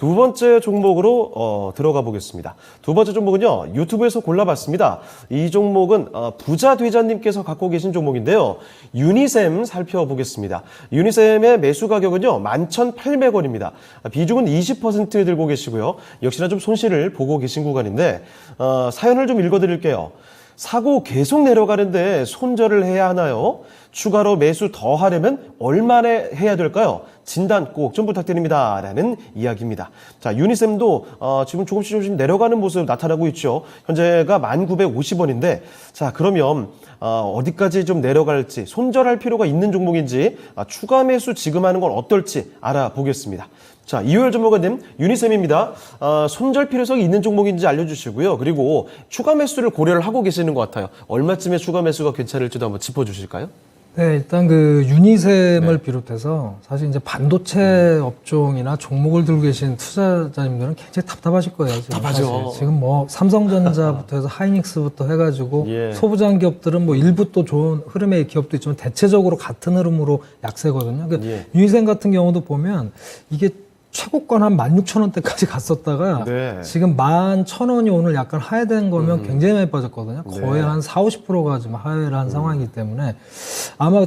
두 번째 종목으로 들어가 보겠습니다. 두 번째 종목은요, 유튜브에서 골라봤습니다. 이 종목은 부자되자님께서 갖고 계신 종목인데요. 유니셈 살펴보겠습니다. 유니셈의 매수 가격은요, 11,800원입니다. 비중은 20% 들고 계시고요. 역시나 좀 손실을 보고 계신 구간인데 사연을 좀 읽어드릴게요. 사고 계속 내려가는데 손절을 해야 하나요? 추가로 매수 더 하려면 얼마나 해야 될까요? 진단 꼭 좀 부탁드립니다. 라는 이야기입니다. 자, 유니셈도 지금 조금씩 내려가는 모습 나타나고 있죠. 현재가 1,950원인데 자, 그러면 어디까지 좀 내려갈지, 손절할 필요가 있는 종목인지, 추가 매수 지금 하는 건 어떨지 알아보겠습니다. 자, 이호열 전문가님, 유니셈입니다. 손절 필요성이 있는 종목인지 알려주시고요. 그리고 추가 매수를 고려를 하고 계시는 것 같아요. 얼마쯤에 추가 매수가 괜찮을지도 한번 짚어주실까요? 네, 일단 그 유니셈을 비롯해서 사실 이제 반도체 업종이나 종목을 들고 계신 투자자님들은 굉장히 답답하실 거예요. 지금 답하죠. 사실. 지금 뭐 삼성전자부터 해서 하이닉스부터 해가지고 소부장 기업들은 뭐 일부 또 좋은 흐름의 기업도 있지만 대체적으로 같은 흐름으로 약세거든요. 그러니까 유니셈 같은 경우도 보면 이게 최고가 한 16,000원대까지 갔었다가 지금 11,000원이 오늘 약간 하회된 거면 굉장히 많이 빠졌거든요. 거의 한 40~50%가 지금 하회를 한 상황이기 때문에 아마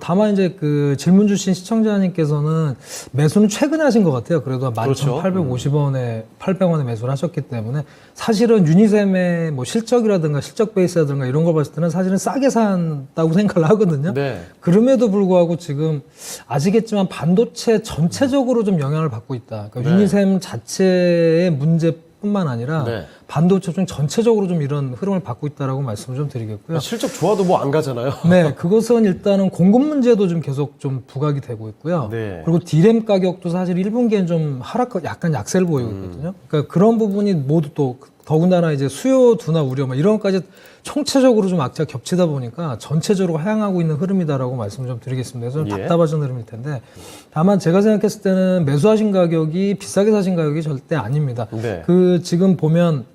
다만 이제 그 질문 주신 시청자님께서는 매수는 최근에 하신 것 같아요. 그래도 11,850원에 800원에 매수를 하셨기 때문에 사실은 유니셈의 뭐 실적이라든가 실적 베이스라든가 이런 걸 봤을 때는 사실은 싸게 산다고 생각을 하거든요. 그럼에도 불구하고 지금 아시겠지만 반도체 전체적으로 좀 영향을 받고 있다. 그러니까 유니셈 자체의 문제뿐만 아니라 반도체 중 전체적으로 좀 이런 흐름을 받고 있다라고 말씀을 좀 드리겠고요. 실적 좋아도 뭐 안 가잖아요. 네, 그것은 일단은 공급 문제도 좀 계속 좀 부각이 되고 있고요. 그리고 D램 가격도 사실 1분기엔 좀 약간 약세를 보이고 있거든요. 그러니까 그런 부분이 모두 또 더군다나 이제 수요 둔화 우려 뭐 이런 것까지 총체적으로 좀 악재가 겹치다 보니까 전체적으로 하향하고 있는 흐름이다라고 말씀을 좀 드리겠습니다. 그래서 좀 답답하신 흐름일 텐데 다만 제가 생각했을 때는 매수하신 가격이 비싸게 사신 가격이 절대 아닙니다. 그 지금 보면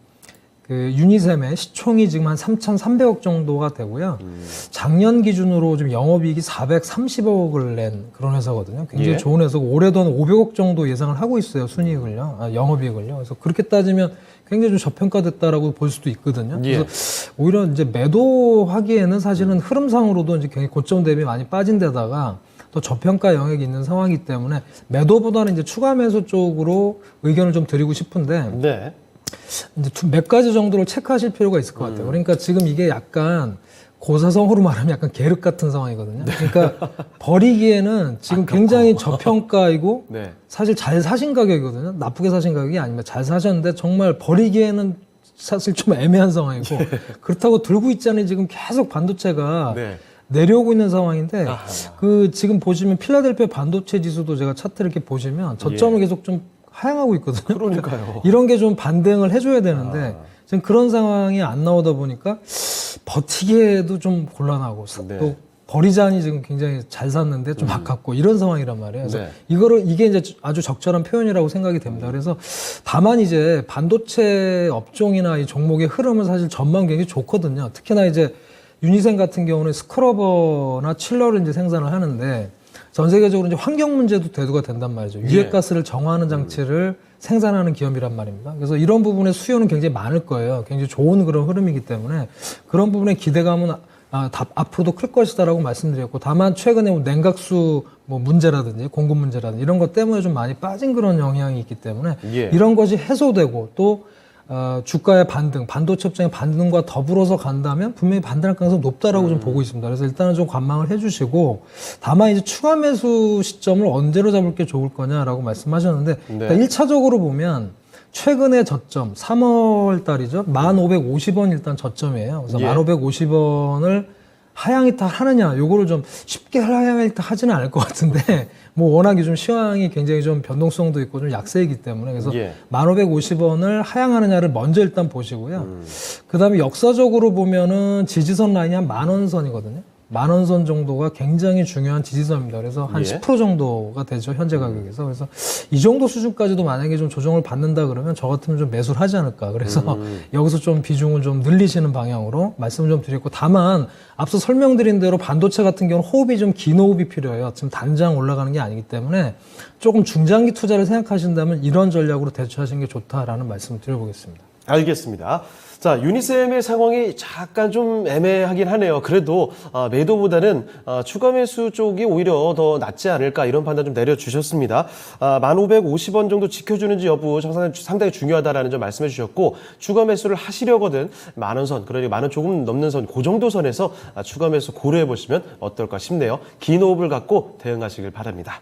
그 유니셈의 시총이 지금 한 3,300억 정도가 되고요. 작년 기준으로 좀 영업이익이 430억을 낸 그런 회사거든요. 굉장히 좋은 회사고 올해도 한 500억 정도 예상을 하고 있어요. 순이익을요. 영업이익을요. 그래서 그렇게 따지면 굉장히 좀 저평가됐다라고 볼 수도 있거든요. 그래서 오히려 이제 매도하기에는 사실은 흐름상으로도 이제 굉장히 고점 대비 많이 빠진 데다가 또 저평가 영역이 있는 상황이기 때문에 매도보다는 이제 추가 매수 쪽으로 의견을 좀 드리고 싶은데 이제 몇 가지 정도를 체크하실 필요가 있을 것 같아요. 그러니까 지금 이게 약간 고사성어로 말하면 약간 계륵 같은 상황이거든요. 그러니까 버리기에는 지금 굉장히 저평가이고 사실 잘 사신 가격이거든요. 나쁘게 사신 가격이 아니면 잘 사셨는데 정말 버리기에는 사실 좀 애매한 상황이고 그렇다고 들고 있잖아요. 지금 계속 반도체가 내려오고 있는 상황인데 그 지금 보시면 필라델피아 반도체 지수도 제가 차트를 이렇게 보시면 저점을 계속 좀 하향하고 있거든요. 그러니까요. 이런 게 좀 반등을 해줘야 되는데 지금 그런 상황이 안 나오다 보니까 버티기에도 좀 곤란하고 또 버리자니 지금 굉장히 잘 샀는데 좀 아깝고 이런 상황이란 말이에요. 그래서 이게 이제 아주 적절한 표현이라고 생각이 됩니다. 그래서 다만 이제 반도체 업종이나 이 종목의 흐름은 사실 전망 굉장히 좋거든요. 특히나 이제 유니셈 같은 경우는 스크러버나 칠러를 이제 생산을 하는데 전 세계적으로 이제 환경 문제도 대두가 된단 말이죠. 유해가스를 정화하는 장치를 생산하는 기업이란 말입니다. 그래서 이런 부분의 수요는 굉장히 많을 거예요. 굉장히 좋은 그런 흐름이기 때문에 그런 부분의 기대감은 앞으로도 클 것이다라고 말씀드렸고 다만 최근에 뭐 냉각수 뭐 문제라든지 공급 문제라든지 이런 것 때문에 좀 많이 빠진 그런 영향이 있기 때문에 이런 것이 해소되고 또 주가의 반등, 반도체 업종의 반등과 더불어서 간다면 분명히 반등할 가능성이 높다라고 좀 보고 있습니다. 그래서 일단은 좀 관망을 해주시고 다만 이제 추가 매수 시점을 언제로 잡을 게 좋을 거냐라고 말씀하셨는데 그러니까 1차적으로 보면 최근의 저점 3월 달이죠. 1,550원 일단 저점이에요. 그래서 1,550원을 하향이탈하느냐, 요거를 좀 쉽게 하향이탈하지는 않을 것 같은데, 뭐 워낙에 좀 시황이 굉장히 좀 변동성도 있고 좀 약세이기 때문에 그래서 1,550원을 하향하느냐를 먼저 일단 보시고요. 그 다음에 역사적으로 보면은 지지선 라인이 한 10,000원 선이거든요. 10,000원 선 정도가 굉장히 중요한 지지선입니다. 그래서 한 10% 정도가 되죠, 현재 가격에서. 그래서 이 정도 수준까지도 만약에 좀 조정을 받는다 그러면 저 같으면 좀 매수를 하지 않을까. 그래서 여기서 좀 비중을 좀 늘리시는 방향으로 말씀을 좀 드렸고, 다만 앞서 설명드린 대로 반도체 같은 경우는 호흡이 좀 긴 호흡이 필요해요. 지금 당장 올라가는 게 아니기 때문에 조금 중장기 투자를 생각하신다면 이런 전략으로 대처하시는 게 좋다라는 말씀을 드려보겠습니다. 알겠습니다. 자, 유니셈의 상황이 잠깐 좀 애매하긴 하네요. 그래도 매도보다는 추가 매수 쪽이 오히려 더 낫지 않을까 이런 판단 좀 내려주셨습니다. 1,550원 정도 지켜주는지 여부 상당히 중요하다라는 점 말씀해 주셨고, 추가 매수를 하시려거든 10,000원 선, 그러니 10,000원 조금 넘는 선, 그 정도 선에서 추가 매수 고려해 보시면 어떨까 싶네요. 긴 호흡을 갖고 대응하시길 바랍니다.